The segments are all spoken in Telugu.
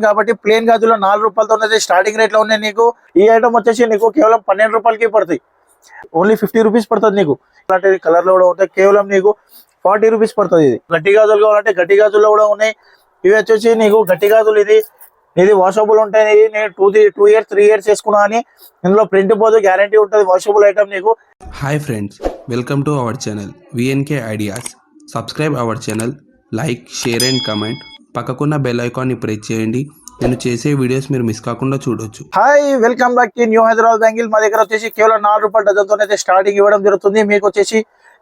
కాబట్టి ప్లేన్ గాజులో 4 రూపాయలతో ఉన్నది స్టార్టింగ్ రేట్ లో ఉన్నాయి నీకు. ఈ ఐటమ్ వచ్చేసి నీకు కేవలం 12 రూపాయలకి పడుతుంది. ఓన్లీ 50 రూపీస్ పడుతుంది నీకు. అలాంటి కలర్ లో కూడా ఉంటాయి. కేవలం నీకు 40 రూపీస్ పడుతుంది. ఇది గట్టి గాజులు కావాలంటే గట్టి గాజుల్లో కూడా ఉన్నాయి. ఇవి వచ్చేసి నీకు గట్టి గాజులు. ఇది వాషబుల్ ఉంటాయి. నేను 2 ఇయర్స్ 3 ఇయర్స్ వేసుకున్నా అని ఇందులో ప్రింట్ పోదు, గ్యారంటీ ఉంటుంది. వాషబుల్ ఐటమ్ నీకు. Hi friends, welcome to our channel VNK ideas. Subscribe our channel, like, share and comment. పక్కకున్న బెల్ ఐకాన్ని ప్రెస్ చేయండి. నేను చేసే వీడియోస్ మీరు మిస్ కాకుండా చూడొచ్చు. Hi, welcome back to new Hyderabad bangle. మా దగ్గర వచ్చేసి కేవలం 4 రూపాయల డజన్తో అయితే స్టార్టింగ్ ఇవ్వడం జరుగుతుంది. మీకు వచ్చేసి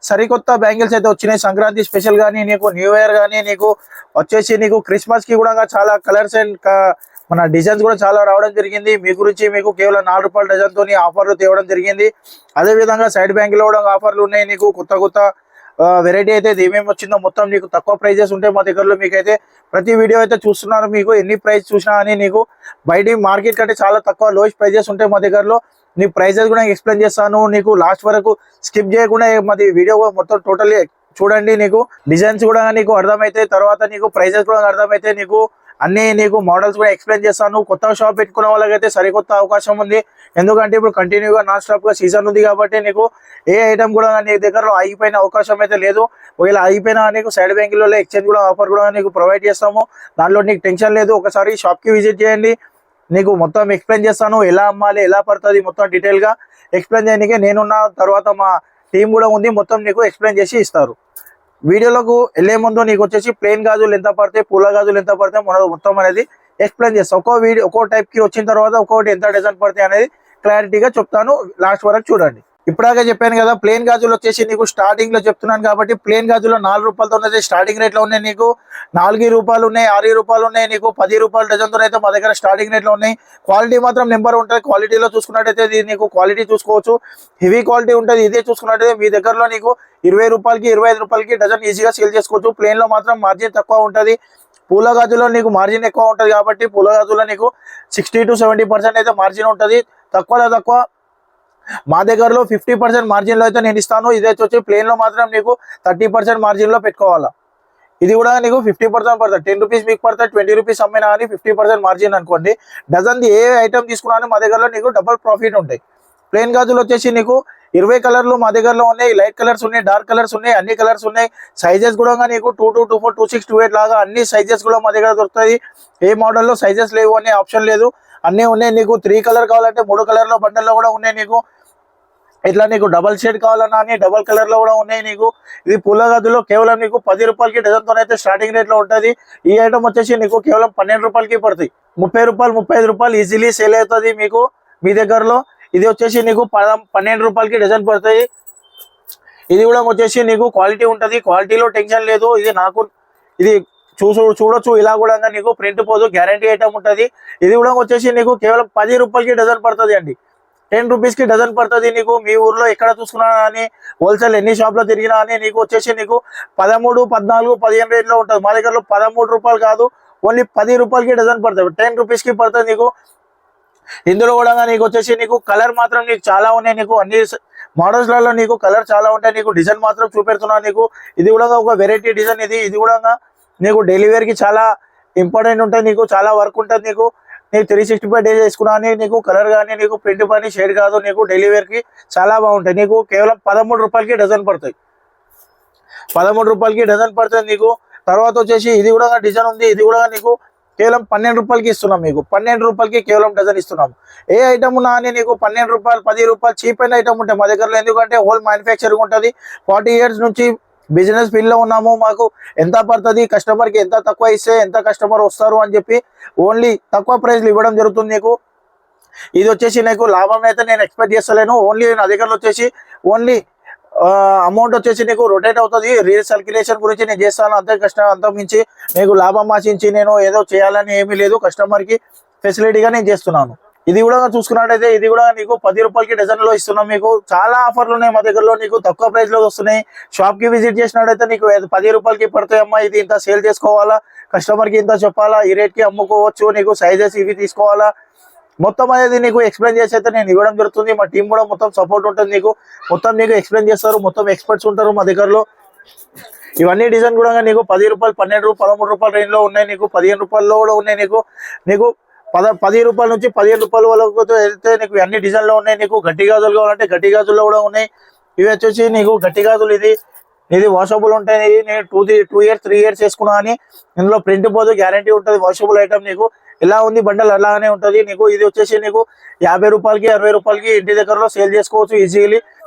సరికొత్త బ్యాంగిల్స్ అయితే వచ్చినాయి. సంక్రాంతి స్పెషల్ గానీ, నీకు న్యూ ఇయర్ గానీ, నీకు వచ్చేసి నీకు క్రిస్మస్ కి కూడా చాలా కలర్స్ అండ్ మన డిజైన్స్ కూడా చాలా రావడం జరిగింది. మీ గురించి మీకు కేవలం 4 రూపాయల డజన్తో ఆఫర్లు తేవడం జరిగింది. అదే విధంగా సైడ్ బ్యాంకులో కూడా ఆఫర్లు ఉన్నాయి. నీకు కొత్త వెరైటీ అయితే ఏమేమి వచ్చిందో మొత్తం నీకు తక్కువ ప్రైజెస్ ఉంటాయి మా దగ్గరలో. మీకైతే ప్రతి వీడియో అయితే చూస్తున్నారు. మీకు ఎన్ని ప్రైస్ చూసినా అని నీకు బయట మార్కెట్ కంటే చాలా తక్కువ లోయెస్ట్ ప్రైజెస్ ఉంటాయి మా దగ్గరలో. నీ ప్రైజెస్ కూడా ఎక్స్ప్లెయిన్ చేస్తాను. నీకు లాస్ట్ వరకు స్కిప్ చేయకుండా మాది వీడియో మొత్తం టోటల్లీ చూడండి. నీకు డిజైన్స్ కూడా నీకు అర్థమైతే, తర్వాత నీకు ప్రైజెస్ కూడా అర్థమైతే, నీకు అన్ని నీకు మోడల్స్ కూడా ఎక్స్ప్లెయిన్ చేస్తాను. కొత్త షాప్ పెట్టుకునే వాళ్ళకైతే సరికొత్త అవకాశం ఉంది. ఎందుకంటే ఇప్పుడు కంటిన్యూగా నాన్ స్టాప్ గా సీజన్ ఉంది కాబట్టి నీకు ఏ ఐటమ్ కూడా నీ దగ్గరలో ఆగిపోయిన అవకాశం అయితే లేదు. ఒకవేళ ఆగిపోయినా నీకు సైడ్ బ్యాంకులో ఎక్స్చేంజ్ కూడా ఆఫర్ కూడా నీకు ప్రొవైడ్ చేస్తాము. దాంట్లో నీకు టెన్షన్ లేదు. ఒకసారి షాప్ కి విజిట్ చేయండి. నీకు మొత్తం ఎక్స్ప్లెయిన్ చేస్తాను. ఎలా అమ్మాలి, ఎలా పడుతుంది మొత్తం డీటెయిల్ గా ఎక్స్ప్లెయిన్ చేయడానికి నేనున్న, తర్వాత మా టీం కూడా ఉంది. మొత్తం నీకు ఎక్స్ప్లెయిన్ చేసి ఇస్తారు. వీడియోలకు వెళ్లే ముందు నీకు వచ్చేసి ప్లేన్ గాజులు ఎంత పడతాయి, పూల గాజులు ఎంత పడతాయి మొత్తం అనేది ఎక్స్ప్లెయిన్ చేస్తాను. ఒక్కో టైప్ కి వచ్చిన తర్వాత ఒక్కొక్కటి ఎంత డిజైన్ పడతాయి అనేది క్లారిటీగా చెప్తాను. లాస్ట్ వరకు చూడండి. ఇప్పుడాగా చెప్పాను కదా, ప్లేన్ గాజులు వచ్చేసి నీకు స్టార్టింగ్ లో చెప్తున్నాను కాబట్టి ప్లేన్ గాజులో 4 రూపాయలతో ఉన్నది స్టార్టింగ్ రేట్ లో ఉన్నాయి. నీకు 4 రూపాయలు ఉన్నాయి, 6 రూపాయలు ఉన్నాయి, నీకు 10 రూపాయల డజన్తో అయితే మా దగ్గర స్టార్టింగ్ రేట్ లో ఉన్నాయి. క్వాలిటీ మాత్రం నెంబర్ ఉంటుంది. క్వాలిటీలో చూసుకున్నట్టయితే ఇది నీకు క్వాలిటీ చూసుకోవచ్చు, హెవీ క్వాలిటీ ఉంటుంది. ఇదే చూసుకున్నట్టయితే మీ దగ్గరలో నీకు 20 రూపాయలకి 25 రూపాయలకి డజన్ ఈజీగా సేల్ చేసుకోవచ్చు. ప్లేన్ లో మాత్రం మార్జిన్ తక్కువ ఉంటుంది. పూల గాజులో నీకు మార్జిన్ ఎక్కువ ఉంటుంది కాబట్టి పూల గాజులో నీకు 60 to 70% అయితే మార్జిన్ ఉంటుంది. తక్కువలో తక్కువ మా దగ్గరలో 50% మార్జిన్ లో అయితే నేను ఇస్తాను. ఇదే వచ్చి ప్లేన్ లో మాత్రం నీకు 30% మార్జిన్ లో పెట్టుకోవాలా. ఇది కూడా నీకు 50% పడుతుంది. 10 రూపీస్ మీకు పడుతుంది. 20 రూపీస్ అమ్మినా కానీ 50% మార్జిన్ అనుకోండి. డజన్ ఏ ఐటమ్ తీసుకున్నా మా దగ్గరలో నీకు డబల్ ప్రాఫిట్ ఉంటాయి. ప్లేన్ గాజులు వచ్చేసి నీకు 20 కలర్లు మా దగ్గరలో ఉన్నాయి. లైట్ కలర్స్ ఉన్నాయి, డార్క్ కలర్స్ ఉన్నాయి, అన్ని కలర్స్ ఉన్నాయి. సైజెస్ కూడా నీకు 22, 24, 26, 28 లాగా అన్ని సైజెస్ కూడా మా దగ్గర దొరుకుతాయి. ఏ మోడల్లో సైజెస్ లేవు అనే ఆప్షన్ లేదు, అన్నీ ఉన్నాయి. నీకు 3 కలర్ కావాలంటే 3 కలర్లో బండల్లో కూడా ఉన్నాయి. నీకు ఇట్లా నీకు డబల్ షేడ్ కావాలన్నా అని డబల్ కలర్ లో కూడా ఉన్నాయి. నీకు ఇది పూల గదులో కేవలం నీకు 10 రూపాయలకి డజన్తో అయితే స్టార్టింగ్ రేట్ లో ఉంటుంది. ఈ ఐటమ్ వచ్చేసి నీకు కేవలం 12 రూపాయలకి పడుతుంది. 30 రూపాయలు 35 రూపాయలు ఈజీలీ సేల్ అవుతుంది మీకు మీ దగ్గరలో. ఇది వచ్చేసి నీకు 12 రూపాయలకి డజన్ పడుతుంది. ఇది కూడా వచ్చేసి నీకు క్వాలిటీ ఉంటుంది. క్వాలిటీలో టెన్షన్ లేదు. ఇది చూడొచ్చు. ఇలా కూడా నీకు ప్రింట్ పోదు, గ్యారంటీ ఐటమ్ ఉంటుంది. ఇది కూడా వచ్చేసి నీకు కేవలం 10 రూపాయలకి డజన్ పడుతుంది అండి. 10 రూపీస్ కి డజన్ పడుతుంది. నీకు మీ ఊర్లో ఎక్కడ చూసుకున్నా అని, హోల్సేల్ ఎన్ని షాప్ లో తిరిగినా అని నీకు వచ్చేసి నీకు 13, 14, 15 రేట్ లో ఉంటుంది. మా దగ్గరలో 13 రూపాయలు కాదు, ఓన్లీ 10 రూపాయలకి డజన్ పడుతుంది. 10 రూపీస్ కి పడుతుంది నీకు. ఇందులో కూడా నీకు వచ్చేసి నీకు కలర్ మాత్రం నీకు చాలా ఉన్నాయి. నీకు అన్ని మోడల్స్ లలో నీకు కలర్ చాలా ఉంటాయి. నీకు డిజైన్ మాత్రం చూపెడుతున్నా నీకు. ఇది కూడా ఒక వెరైటీ డిజైన్. ఇది కూడా నీకు డెలివరీ కి చాలా ఇంపార్టెంట్ ఉంటుంది. నీకు చాలా వర్క్ ఉంటుంది. నీకు 365 డేస్ వేసుకున్నా నీకు కలర్ కానీ, నీకు ప్రింట్ పని షేడ్ కాదు, నీకు డెలివరీకి చాలా బాగుంటాయి. నీకు కేవలం 13 రూపాయలకి డజన్ పడుతుంది. 13 రూపాయలకి డజన్ పడుతుంది నీకు. తర్వాత వచ్చేసి ఇది కూడా డిజైన్ ఉంది. ఇది కూడా నీకు కేవలం 12 రూపాయలకి ఇస్తున్నాం. మీకు 12 రూపాయలకి కేవలం డజన్ ఇస్తున్నాం. ఏ ఐటమ్ ఉన్నా అని నీకు 12 రూపాయలు, 10 రూపాయలు చీప్ అయిన ఐటమ్ ఉంటాయి మా దగ్గరలో. ఎందుకంటే హోల్ మ్యానుఫ్యాక్చరింగ్ ఉంటుంది. 40 ఇయర్స్ నుంచి బిజినెస్ ఫీల్డ్ లో ఉన్నాము. మాకు ఎంత పడుతుంది, కస్టమర్ కి ఎంత తక్కువ ఇస్తే ఎంత కస్టమర్ వస్తారు అని చెప్పి ఓన్లీ తక్కువ ప్రైస్లు ఇవ్వడం జరుగుతుంది నీకు. ఇది వచ్చేసి నీకు లాభం అయితే నేను ఎక్స్పెక్ట్ చేస్తలేను. ఓన్లీ నా దగ్గరలో వచ్చేసి ఓన్లీ అమౌంట్ వచ్చేసి నీకు రొటేట్ అవుతుంది. రీసర్క్యులేషన్ గురించి నేను చేస్తాను. అంత మించి నీకు లాభం ఆశించి నేను ఏదో చేయాలని ఏమీ లేదు. కస్టమర్ కి ఫెసిలిటీగా నేను చేస్తున్నాను. ఇది కూడా చూసుకున్నట్టయితే ఇది కూడా నీకు 10 రూపాయలకి డజన్ లో ఇస్తున్నాం. మీకు చాలా ఆఫర్లు ఉన్నాయి మా దగ్గరలో. నీకు తక్కువ ప్రైస్ లో వస్తున్నాయి. షాప్ కి విజిట్ చేసినట్టయితే నీకు 10 రూపాయలకి పడతాయి. అమ్మా ఇది ఇంత సేల్ చేసుకోవాలా, కస్టమర్ కి ఇంత చెప్పాలా, ఈ రేట్ కి అమ్ముకోవచ్చు, నీకు సైజెస్ ఇవి తీసుకోవాలా, మొత్తం అనేది నీకు ఎక్స్ప్లెయిన్ చేసి అయితే నేను ఇవ్వడం జరుగుతుంది. మా టీం కూడా మొత్తం సపోర్ట్ ఉంటుంది. నీకు మొత్తం నీకు ఎక్స్ప్లెయిన్ చేస్తారు. మొత్తం ఎక్స్పర్ట్స్ ఉంటారు మా దగ్గరలో. ఇవన్నీ డిజైన్ కూడా నీకు 10 రూపాయలు, 12 రూపాయలు, 13 రూపాయల రేంజ్ లో ఉన్నాయి, నీకు 15 రూపాయల్లో కూడా ఉన్నాయి, నీకు నీకు 10 రూపాయల నుంచి 15 రూపాయల వరకు వెళ్తే నీకు అన్ని డిజైన్ లో ఉన్నాయి. నీకు గట్టి గాజులు కావాలంటే గట్టి గాజుల్లో కూడా ఉన్నాయి. ఇవి వచ్చేసి నీకు గట్టి గాజులు, ఇది వాషబుల్ ఉంటాయి. నేను 2 ఇయర్స్ 3 ఇయర్స్ వేసుకున్నా అని ఇందులో ప్రింట్ పోదు, గ్యారంటీ ఉంటుంది. వాషబుల్ ఐటమ్ నీకు ఎలా ఉంది బండల్ అలానే ఉంటుంది. నీకు ఇది వచ్చేసి నీకు 50 రూపాయలకి 60 రూపాయలకి ఇంటి దగ్గరలో సేల్ చేసుకోవచ్చు ఈజీలీ.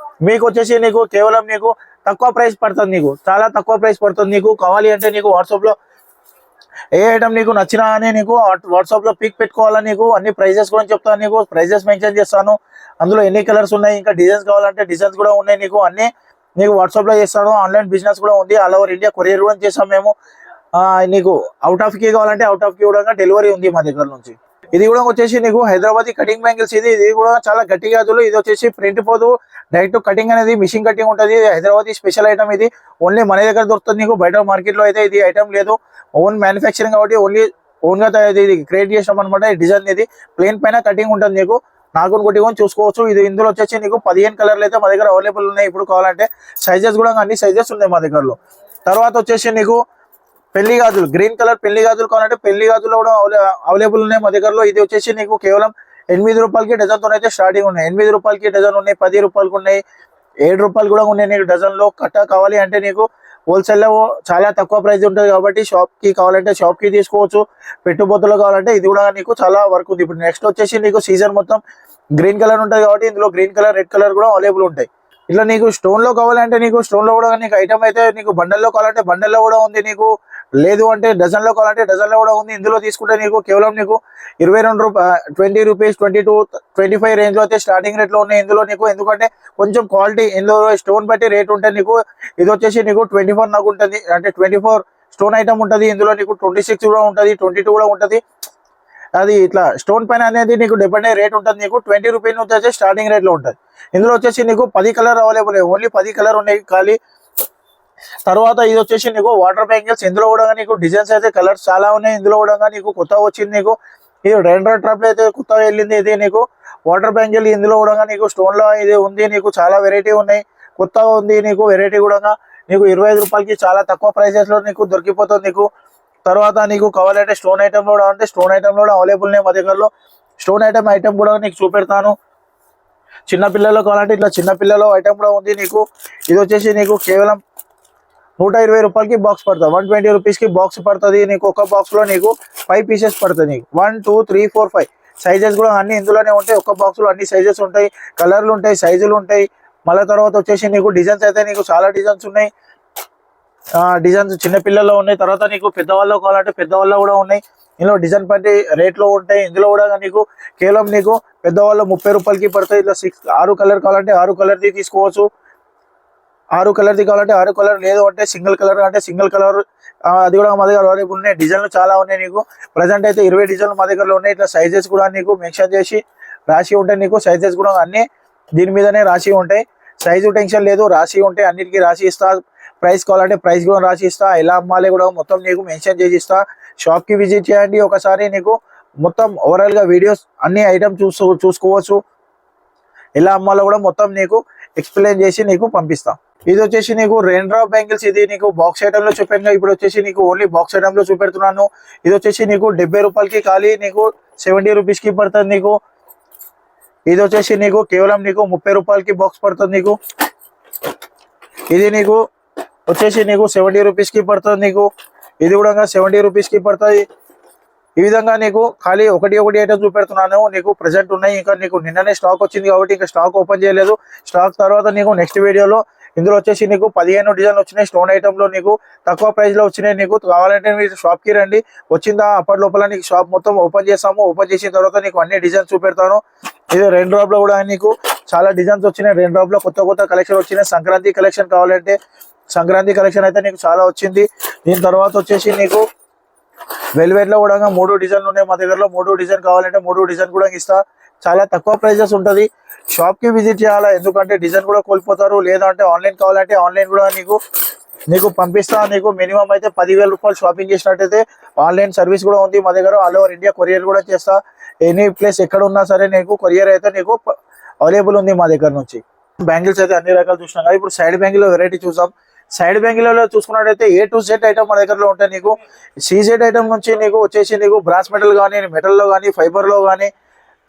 మీకు వచ్చేసి నీకు కేవలం నీకు తక్కువ ప్రైస్ పడుతుంది, నీకు చాలా తక్కువ ప్రైస్ పడుతుంది. నీకు కావాలి అంటే నీకు వాట్సాప్ లో ఏ ఐటమ్ నీకు నచ్చినా అని నీకు వాట్సాప్ లో పిక్ పెట్టుకోవాలని నీకు అన్ని ప్రైజెస్ కూడా చెప్తాను. నీకు ప్రైజెస్ మెన్షన్ చేస్తాను, అందులో ఎన్ని కలర్స్ ఉన్నాయి, ఇంకా డిజైన్స్ కావాలంటే డిజైన్స్ కూడా ఉన్నాయి. నీకు అన్ని నీకు వాట్సాప్ లో చేస్తాను. ఆన్లైన్ బిజినెస్ కూడా ఉంది, ఆల్ ఓవర్ ఇండియా కొరియర్ కూడా చేస్తాం మేము. నీకు అవుట్ ఆఫ్ కి కావాలంటే అవుట్ ఆఫ్ కి కూడా డెలివరీ ఉంది మా దగ్గర నుంచి. ఇది కూడా వచ్చేసి నీకు హైదరాబాద్ కటింగ్ బ్యాంగిల్స్, ఇది కూడా చాలా గట్టి గాజులు. ఇది వచ్చేసి ప్రింట్ పోదు, డైరెక్ట్ కటింగ్ అనేది మిషన్ కటింగ్ ఉంటుంది. హైదరాబాద్ స్పెషల్ ఐటమ్, ఇది ఓన్లీ మన దగ్గర దొరుకుతుంది. నీకు బయట మార్కెట్ లో అయితే ఇది ఐటమ్ లేదు, ఓన్ మ్యానుఫ్యాక్చరింగ్ కాబట్టి ఓన్ గా ఇది క్రియేట్ చేసాం అనమాట. ఈ డిజైన్ ఇది ప్లేన్ పైన కటింగ్ ఉంటుంది, నీకు నాకుని కొట్టుకొని చూసుకోవచ్చు. ఇది ఇందులో వచ్చేసి నీకు 15 కలర్లు అయితే మా దగ్గర అవైలబుల్ ఉన్నాయి. ఇప్పుడు కావాలంటే సైజెస్ కూడా అన్ని సైజెస్ ఉన్నాయి మా దగ్గరలో. తర్వాత వచ్చేసి నీకు పెళ్లి గాజులు, గ్రీన్ కలర్ పెళ్లి గాజులు కావాలంటే పెళ్లి గాజులు కూడా అవైలబుల్ ఉన్నాయి మా దగ్గరలో. ఇది వచ్చేసి నీకు కేవలం 8 రూపాయలకి డజన్ తో అయితే స్టార్టింగ్ ఉన్నాయి. 8 రూపాయలకి డజన్ ఉన్నాయి, 10 రూపాయలకు ఉన్నాయి, 7 రూపాయలు కూడా ఉన్నాయి. నీకు డజన్ లో కట్ట కావాలి అంటే నీకు హోల్సేల్ లో చాలా తక్కువ ప్రైస్ ఉంటుంది కాబట్టి షాప్ కి కావాలంటే షాప్ కి తీసుకోవచ్చు. పెట్టుబడులు కావాలంటే ఇది కూడా నీకు చాలా వర్క్ ఉంది. ఇప్పుడు నెక్స్ట్ వచ్చేసి నీకు సీజన్ మొత్తం గ్రీన్ కలర్ ఉంటుంది కాబట్టి ఇందులో గ్రీన్ కలర్, రెడ్ కలర్ కూడా అవైలబుల్ ఉంటాయి. ఇట్లా నీకు స్టోన్ లో కావాలంటే నీకు స్టోన్ లో కూడా నీకు ఐటమ్ అయితే నీకు బండల్లో కావాలంటే బండల్లో కూడా ఉంది, నీకు లేదు అంటే డజన్ లో కావాలంటే డజన్ లో కూడా ఉంది. ఇందులో తీసుకుంటే నీకు కేవలం నీకు 22 రూపాయలు, 20 రూపీస్, 22, 25 రేంజ్ లో అయితే స్టార్టింగ్ రేట్ లో ఉన్నాయి ఇందులో నీకు. ఎందుకంటే కొంచెం క్వాలిటీ ఇందులో స్టోన్ బట్టి రేట్ ఉంటుంది నీకు. ఇది వచ్చేసి నీకు 24 నాకు ఉంటుంది, అంటే 24 స్టోన్ ఐటమ్ ఉంటుంది. ఇందులో నీకు 26 కూడా ఉంటుంది, 22 కూడా ఉంటుంది. అది ఇట్లా స్టోన్ పైన అనేది నీకు డిపెండ్ అయ్యే రేట్ ఉంటుంది. నీకు 20 రూపీస్ నుంచి వచ్చేసి స్టార్టింగ్ రేట్ లో ఉంటుంది. ఇందులో వచ్చేసి నీకు 10 కలర్ అవైలబుల్, ఓన్లీ 10 కలర్ ఉన్నాయి ఖాళీ. తర్వాత ఇది వచ్చేసి నీకు వాటర్ బ్యాంగిల్స్, ఇందులో కూడా నీకు డిజైన్స్ అయితే కలర్స్ చాలా ఉన్నాయి. ఇందులో కూడా నీకు కొత్తగా వచ్చింది, నీకు ఇది రెండర్ ట్రాప్ అయితే కొత్తగా వెళ్ళింది. ఇది నీకు వాటర్ బ్యాంగిల్, ఇందులో కూడా నీకు స్టోన్ లో ఇది ఉంది. నీకు చాలా వెరైటీ ఉన్నాయి, కొత్తగా ఉంది. నీకు వెరైటీ కూడా నీకు 25 రూపాయలకి చాలా తక్కువ ప్రైసెస్ లో నీకు దొరికిపోతుంది నీకు. తర్వాత నీకు కావాలంటే స్టోన్ ఐటమ్ లో కూడా అంటే స్టోన్ ఐటమ్ లో కూడా అవైలబుల్ ఉన్నాయి మా దగ్గరలో. స్టోన్ ఐటమ్ కూడా నీకు చూపెడతాను. చిన్న పిల్లలు కావాలంటే ఇట్లా చిన్న పిల్లల ఐటమ్ కూడా ఉంది నీకు. ఇది వచ్చేసి నీకు కేవలం 120 రూపాయలకి బాక్స్ పడుతుంది, 120 రూపీస్ కి బాక్స్ పడుతుంది నీకు. ఒక బాక్స్ లో నీకు 5 పీసెస్ పడుతుంది నీకు. 1, 2, 3, 4, 5 సైజెస్ కూడా అన్ని ఇందులోనే ఉంటాయి. ఒక బాక్స్ లో అన్ని సైజెస్ ఉంటాయి, కలర్లు ఉంటాయి, సైజులు ఉంటాయి. మళ్ళీ తర్వాత వచ్చేసి నీకు డిజైన్స్ అయితే నీకు చాలా డిజైన్స్ ఉన్నాయి. డిజైన్స్ చిన్న పిల్లల్లో ఉన్నాయి. తర్వాత నీకు పెద్దవాళ్ళు కావాలంటే పెద్దవాళ్ళు కూడా ఉన్నాయి. ఇందులో డిజైన్ బట్టి రేట్ లో ఉంటాయి. ఇందులో కూడా నీకు కేవలం నీకు పెద్దవాళ్ళు 30 రూపాయలకి పడతాయి. ఇట్లా 6 కలర్ కావాలంటే 6 కలర్ది తీసుకోవచ్చు. 6 కలర్ది కావాలంటే 6 కలర్, లేదు అంటే సింగిల్ కలర్ అంటే సింగిల్ కలర్, అది కూడా మా దగ్గర అవైలబుల్ ఉన్నాయి. డిజైన్లు చాలా ఉన్నాయి నీకు. ప్రజెంట్ అయితే 20 డిజైన్లు మా దగ్గరలో ఉన్నాయి. ఇట్లా సైజెస్ కూడా నీకు మెన్షన్ చేసి రాసి ఉంటాయి నీకు. సైజెస్ కూడా అన్ని దీని మీదనే రాసి ఉంటాయి. సైజు టెన్షన్ లేదు, రాసి ఉంటాయి, అన్నిటికీ రాసి ఇస్తా. ప్రైస్ కావాలంటే ప్రైస్ కూడా రాసి ఇస్తా. ఎలా అమ్మాలి కూడా మొత్తం నీకు మెన్షన్ చేసి ఇస్తా. షాప్ కి విజిట్ చేయండి ఒకసారి, నీకు మొత్తం ఓవరాల్ గా వీడియోస్ అన్ని ఐటమ్ చూసుకోవచ్చు. ఎలా అమ్మాలో కూడా మొత్తం నీకు ఎక్స్ప్లెయిన్ చేసి నీకు పంపిస్తా. ఇది వచ్చేసి నీకు రెయిన్ డ్రాప్ బ్యాంగిల్స్, ఇది నీకు బాక్స్ ఐటమ్ లో చూపాను. ఇప్పుడు వచ్చేసి నీకు ఓన్లీ బాక్స్ ఐటమ్ లో చూపెడుతున్నాను. ఇది వచ్చేసి నీకు 70 రూపాయలకి ఖాళీ నీకు 70 రూపీస్ కి పడుతుంది నీకు. ఇది వచ్చేసి నీకు కేవలం నీకు 30 రూపాయలకి బాక్స్ పడుతుంది నీకు. ఇది నీకు వచ్చేసి నీకు 70 రూపీస్ కి పడుతుంది నీకు. ఇది కూడా 70 రూపీస్ కి పడుతుంది. ఈ విధంగా నీకు ఖాళీ ఒకటి ఐటమ్ చూపెడుతున్నాను. నీకు ప్రెసెంట్ ఉన్నాయి, ఇంకా నీకు నిన్ననే స్టాక్ వచ్చింది కాబట్టి ఇంకా స్టాక్ ఓపెన్ చేయలేదు. స్టాక్ తర్వాత నీకు నెక్స్ట్ వీడియోలో. ఇందులో వచ్చేసి నీకు 15 డిజైన్లు వచ్చినాయి స్టోన్ ఐటమ్ లో, నీకు తక్కువ ప్రైస్ లో వచ్చినాయి. నీకు కావాలంటే మీరు షాప్ కి రండి, వచ్చిందా అప్పటి లోపల నీకు షాప్ మొత్తం ఓపెన్ చేస్తాము. ఓపెన్ చేసిన తర్వాత నీకు అన్ని డిజైన్స్ చూపెడతాను. ఇది రెయిన్ డ్రాప్ లో కూడా నీకు చాలా డిజైన్స్ వచ్చినాయి. రెయిన్ డ్రాప్ లో కొత్త కలెక్షన్ వచ్చినాయి. సంక్రాంతి కలెక్షన్ కావాలంటే సంక్రాంతి కలెక్షన్ అయితే నీకు చాలా వచ్చింది. దీని తర్వాత వచ్చేసి నీకు వెల్వెట్ లో కూడా 3 డిజైన్లు ఉన్నాయి మా దగ్గరలో. 3 డిజైన్ కావాలంటే 3 డిజైన్ కూడా ఇస్తా. చాలా తక్కువ ప్రైజెస్ ఉంటది. షాప్ కి విజిట్ చేయాలా, ఎందుకంటే డిజైన్ కూడా కోల్పోతారు. లేదంటే ఆన్లైన్ కావాలంటే ఆన్లైన్ కూడా నీకు పంపిస్తా. నీకు మినిమం అయితే 10,000 రూపాయలు షాపింగ్ చేసినట్టయితే ఆన్లైన్ సర్వీస్ కూడా ఉంది మా దగ్గర. ఆల్ ఓవర్ ఇండియా కొరియర్ కూడా చేస్తా. ఎనీ ప్లేస్ ఎక్కడ ఉన్నా సరే నీకు కొరియర్ అయితే నీకు అవైలబుల్ ఉంది మా దగ్గర నుంచి. బ్యాంగిల్స్ అయితే అన్ని రకాలు చూసినాం కదా. ఇప్పుడు సైడ్ బ్యాంగిల్ వెరైటీ చూసాం. సైడ్ బ్యాంగిల్లో చూసుకున్నట్టయితే ఏ టు జెడ్ ఐటమ్ మన దగ్గరలో ఉంటాయి నీకు. సీజెడ్ ఐటమ్ నుంచి నీకు వచ్చేసి నీకు బ్రాస్ మెటల్ కానీ, మెటల్లో కానీ, ఫైబర్లో కానీ,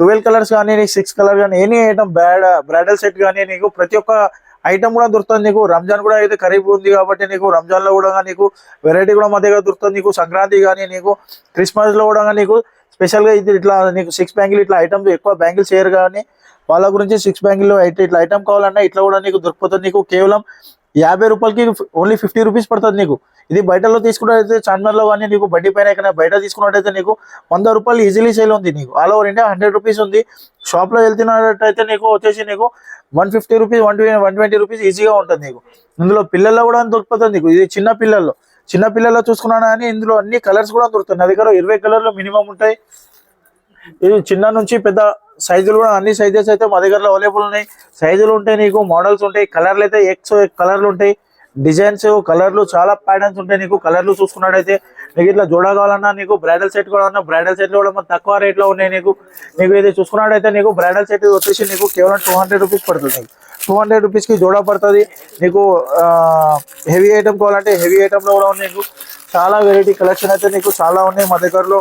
12 కలర్స్ కానీ, 6 కలర్ కానీ, ఎనీ ఐటమ్ బ్రైడల్ సెట్ కానీ నీకు ప్రతి ఒక్క ఐటమ్ కూడా దొరుకుతుంది నీకు. రంజాన్ కూడా అయితే ఖరీఫ్ ఉంది కాబట్టి నీకు రంజాన్ లో కూడా నీకు వెరైటీ కూడా మా దగ్గర దొరుకుతుంది నీకు. సంక్రాంతి కానీ నీకు క్రిస్మస్ లో కూడా నీకు స్పెషల్ గా ఇది ఇట్లా నీకు 6 బ్యాంగిల్ ఇట్లా ఐటమ్ ఎక్కువ బ్యాంగిల్స్ చేయరు కానీ వాళ్ళ గురించి 6 బ్యాంగిల్ అయితే ఇట్లా ఐటమ్ కావాలన్నా ఇట్లా కూడా నీకు దొరికిపోతుంది నీకు. కేవలం 50 రూపాయలకి ఓన్లీ 50 రూపీస్ పడుతుంది నీకు. ఇది బయటలో తీసుకున్నట్టయితే చార్మినార్ లో కానీ నీకు బడ్డీ పైన ఎక్కడ బయట తీసుకున్నట్టయితే నీకు 100 రూపాయలు ఈజీలీ సేల్ ఉంది నీకు. ఆల్ ఓవర్ ఇండియా 100 రూపీస్ ఉంది. షాప్ లో వెళ్తున్నట్టయితే నీకు వచ్చేసి నీకు 150 రూపీస్ 120 రూపీస్ ఈజీగా ఉంటుంది నీకు. ఇందులో పిల్లల్లో కూడా దొరికిపోతుంది నీకు. ఇది చిన్న పిల్లల్లో చూసుకున్నా కానీ ఇందులో అన్ని కలర్స్ కూడా దొరుకుతాయి. నా దగ్గర 20 కలర్లు మినిమం ఉంటాయి. ఇది చిన్న నుంచి పెద్ద సైజులు కూడా అన్ని సైజెస్ అయితే మా దగ్గర అవైలబుల్ ఉన్నాయి. సైజులు ఉంటాయి నీకు, మోడల్స్ ఉంటాయి, కలర్లు అయితే ఎక్స్ కలర్లు ఉంటాయి, డిజైన్స్ కలర్లు చాలా ప్యాటర్న్స్ ఉంటాయి నీకు. కలర్లు చూసుకున్నట్టయితే నీకు ఇట్లా జోడా కావాలన్నా నీకు బ్రైడల్ సెట్ కూడా ఉన్నా బ్రైడల్ సెట్ కూడా మన తక్కువ రేట్ లో ఉన్నాయి నీకు. ఇది చూసుకున్నట్టయితే నీకు బ్రైడల్ సెట్ వచ్చేసి నీకు కేవలం 200 రూపీస్ పడుతుంది నీకు. 200 రూపీస్ కి జోడా పడుతుంది నీకు. హెవీ ఐటమ్ కావాలంటే హెవీ ఐటమ్ లో కూడా ఉన్నాయి నీకు. చాలా వెరైటీ కలెక్షన్ అయితే నీకు చాలా ఉన్నాయి మా దగ్గరలో.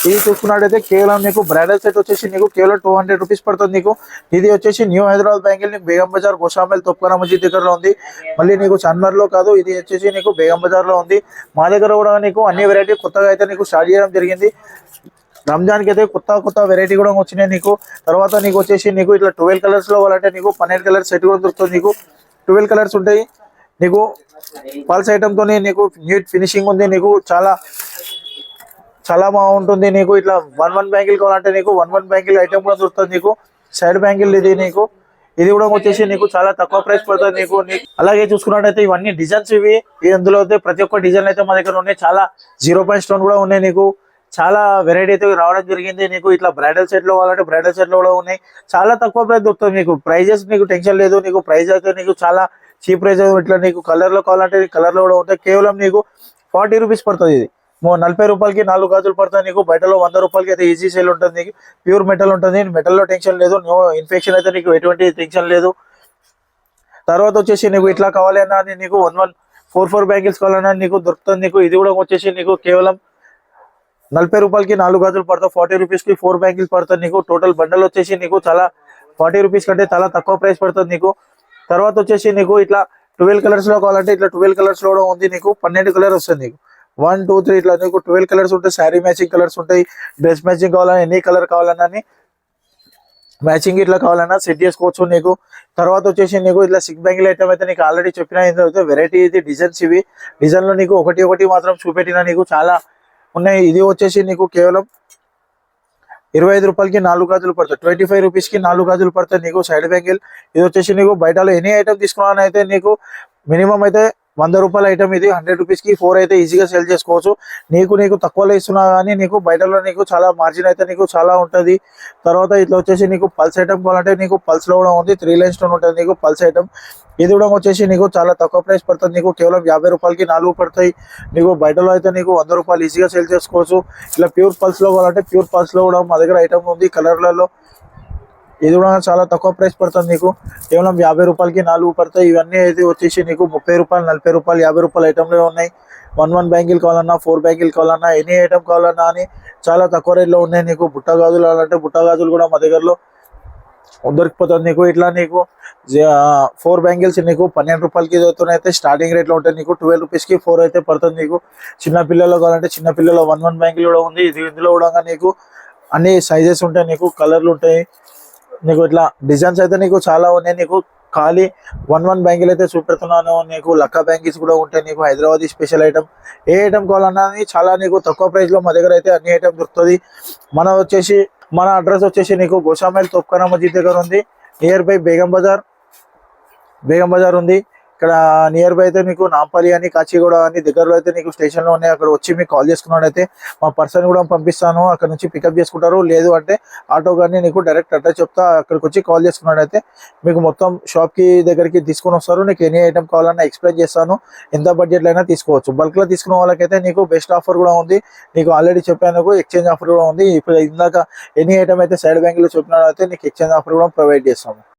ఇది చూసుకున్నట్టయితే కేవలం నీకు బ్రైడల్ సెట్ వచ్చేసి నీకు కేవలం 200 రూపీస్ పడుతుంది నీకు. ఇది వచ్చేసి న్యూ హైదరాబాద్ బ్యాంగిల్ నీకు బేగం బజార్ గోషామల్ తొప్కన మసీద్ దగ్గరలో ఉంది. మళ్ళీ నీకు చార్మినార్ లో కాదు, ఇది వచ్చేసి నీకు బేగం బజార్ లో ఉంది. మా దగ్గర కూడా నీకు అన్ని వెరైటీ కొత్తగా అయితే నీకు స్టార్ట్ చేయడం జరిగింది. రంజాన్ కి అయితే కొత్త వెరైటీ కూడా వచ్చినాయి నీకు. తర్వాత నీకు వచ్చేసి నీకు ఇట్లా 12 కలర్స్ లో కావాలంటే నీకు 12 కలర్స్ సెట్ కూడా దొరుకుతుంది నీకు. 12 కలర్స్ ఉంటాయి నీకు. పల్స్ ఐటమ్ తోని నీకు నీట్ ఫినిషింగ్ ఉంది నీకు. చాలా బాగుంటుంది నీకు. ఇట్లా 1 బ్యాంగిల్ కావాలంటే నీకు 1 బ్యాంగిల్ ఐటమ్ కూడా దొరుకుతుంది నీకు. సైడ్ బ్యాంగిల్ ఇది నీకు. ఇది కూడా వచ్చేసి నీకు చాలా తక్కువ ప్రైస్ పడుతుంది నీకు. అలాగే చూసుకున్నట్టయితే ఇవన్నీ డిజైన్స్ ఇవి. ఇందులో అయితే ప్రతి ఒక్క డిజైన్ అయితే మా దగ్గర ఉన్నాయి. చాలా 0 పాయింట్ స్టోన్ కూడా ఉన్నాయి నీకు. చాలా వెరైటీ అయితే రావడం జరిగింది నీకు. ఇట్లా బ్రైడల్ సెట్ లో కావాలంటే బ్రైడల్ సెట్ లో కూడా ఉన్నాయి. చాలా తక్కువ ప్రైస్ దొరుకుతుంది నీకు. ప్రైజెస్ నీకు టెన్షన్ లేదు నీకు. ప్రైస్ అయితే నీకు చాలా చీప్ ప్రైస్. ఇట్లా నీకు కలర్ లో కావాలంటే కలర్ లో కూడా ఉంటాయి. కేవలం నీకు 40 రూపీస్ పడుతుంది. ఇది 40 రూపాయలకి 4 గాజులు పడుతుంది నీకు. బయటలో 100 రూపాయలకి అయితే ఈజీ సేల్ ఉంటుంది నీకు. ప్యూర్ మెటల్ ఉంటుంది. మెటల్లో టెన్షన్ లేదు. నో ఇన్ఫెక్షన్ అయితే నీకు ఎటువంటి టెన్షన్ లేదు. తర్వాత వచ్చేసి నీకు ఇట్లా కావాలన్నా నీకు 4 బ్యాంగిల్స్ కావాలన్నా నీకు దొరుకుతుంది నీకు. ఇది కూడా వచ్చేసి నీకు కేవలం 40 రూపాయలకి 4 గాజులు పడతాయి. 40 రూపీస్ కి 4 బ్యాంగిల్స్ పడుతుంది నీకు. టోటల్ బండల్ వచ్చేసి నీకు చాలా 40 రూపీస్ కంటే చాలా తక్కువ ప్రైస్ పడుతుంది నీకు. తర్వాత వచ్చేసి నీకు ఇట్లా 12 కలర్స్ లో కావాలంటే ఇట్లా 12 కలర్స్ లో కూడా ఉంది నీకు. 12 కలర్ వస్తుంది నీకు. 1 2 3 ఇట్లా నీకు 12 కలర్స్ ఉంటాయి. శారీ మ్యాచింగ్ కలర్స్ ఉంటాయి. డ్రెస్ మ్యాచింగ్ కావాలన్నా ఎనీ కలర్ కావాలన్నా మ్యాచింగ్ ఇట్లా కావాలన్నా సెట్ చేసుకోవచ్చు నీకు. తర్వాత వచ్చేసి నీకు ఇట్లా 6 బ్యాంగిల్ ఐటమ్ అయితే నీకు ఆల్రెడీ చెప్పిన ఏంటంటే వెరైటీ ఇది డిజైన్స్ ఇవి. డిజైన్ లో నీకు ఒకటి మాత్రం చూపెట్టిన నీకు చాలా ఉన్నాయి. ఇది వచ్చేసి నీకు కేవలం 25 రూపాయలకి 4 గాజులు పడతాయి. 25 రూపీస్ కి 4 గాజులు పడతాయి నీకు సైడ్ బ్యాంగిల్. ఇది వచ్చేసి నీకు బయటలో ఎనీ ఐటమ్ తీసుకున్నాను అయితే నీకు మినిమం అయితే 100 రూపాయల ఐటమ్. ఇది 100 రూపీస్ కి 4 అయితే ఈజీగా సేల్ చేసుకోవచ్చు. నీకు తక్కువలో ఇస్తున్నా కానీ నీకు బయటలో నీకు చాలా మార్జిన్ అయితే నీకు చాలా ఉంటుంది. తర్వాత ఇట్లా వచ్చేసి నీకు పల్స్ ఐటమ్ కావాలంటే నీకు పల్స్ లో కూడా ఉంది. 3 లైన్ స్టోన్ ఉంటుంది నీకు పల్స్ ఐటమ్. ఇది కూడా వచ్చేసి నీకు చాలా తక్కువ ప్రైస్ పడుతుంది నీకు. కేవలం 50 రూపాయలకి 4 పడతాయి నీకు. బయటలో అయితే నీకు 100 రూపాయలు ఈజీగా సేల్ చేసుకోవచ్చు. ఇట్లా ప్యూర్ పల్స్ లో కావాలంటే ప్యూర్ పల్స్ లో కూడా మా దగ్గర ఐటమ్ ఉంది కలర్లలో. ఇది కూడా చాలా తక్కువ ప్రైస్ పడుతుంది నీకు. కేవలం 50 రూపాయలకి 4 పడతాయి. ఇవన్నీ అయితే వచ్చేసి నీకు 30 రూపాయలు 40 రూపాయలు 50 రూపాయల ఐటమ్లో ఉన్నాయి. 1 బ్యాంగిల్ కావాలన్నా 4 బ్యాంగిల్ కావాలన్నా ఎనీ ఐటమ్ కావాలన్నా అని చాలా తక్కువ రేట్లో ఉన్నాయి నీకు. బుట్ట గాజులు కావాలంటే బుట్ట గాజులు కూడా మా దగ్గరలో దొరికిపోతుంది నీకు. ఇట్లా నీకు 4 బ్యాంగిల్స్ నీకు 12 రూపాయలకి అయితే స్టార్టింగ్ రేట్లో ఉంటాయి నీకు. 12 రూపీస్కి 4 అయితే పడుతుంది నీకు. చిన్న పిల్లలు కావాలంటే చిన్న పిల్లలు 1 బ్యాంగిల్ కూడా ఉంది. ఇందులో కూడా నీకు అన్ని సైజెస్ ఉంటాయి నీకు. కలర్లు ఉంటాయి నీకు. ఇట్లా డిజైన్స్ అయితే నీకు చాలా ఉన్నాయి నీకు. ఖాళీ 1 బ్యాంగిల్ అయితే చూపెడుతున్నాను నీకు. లక్కా బ్యాంగిల్స్ కూడా ఉంటాయి నీకు. Hyderabadi special item. ఏ ఐటమ్ కావాలన్నా చాలా నీకు తక్కువ ప్రైస్ లో మా దగ్గర అయితే అన్ని ఐటమ్ దొరుకుతుంది. మన అడ్రస్ వచ్చేసి నీకు గోషామైల్ తోప్ఖానా మస్జిద్ దగ్గర ఉంది. నియర్ బై బేగం బజార్ ఉంది. ఇక్కడ నియర్ బై అయితే మీకు నాంపల్లి అని కాచిగూడ అని దగ్గరలో అయితే నీకు స్టేషన్ లో ఉన్నాయి. అక్కడ వచ్చి మీకు కాల్ చేసుకున్నట్టయితే మా పర్సన్ కూడా పంపిస్తాను. అక్కడ నుంచి పికప్ చేసుకుంటారు. లేదు అంటే ఆటో కానీ నీకు డైరెక్ట్ అడ్రస్ చెప్తా. అక్కడికి వచ్చి కాల్ చేసుకున్నట్టయితే మీకు మొత్తం షాప్ కి దగ్గరికి తీసుకుని వస్తారు. నీకు ఎనీ ఐటమ్ కావాలన్నా ఎక్స్ప్లెయిన్ చేస్తాను. ఎంత బడ్జెట్ అయినా తీసుకోవచ్చు. బల్క్ లో తీసుకున్న వాళ్ళకైతే నీకు బెస్ట్ ఆఫర్ కూడా ఉంది. నీకు ఆల్రెడీ చెప్పాను ఎక్స్చేంజ్ ఆఫర్ కూడా ఉంది. ఇప్పుడు ఇందాక ఎనీ ఐటమ్ అయితే సైడ్ బ్యాంక్ లో చెప్పినట్లయితే నీకు ఎక్స్చేంజ్ ఆఫర్ కూడా ప్రొవైడ్ చేస్తాము.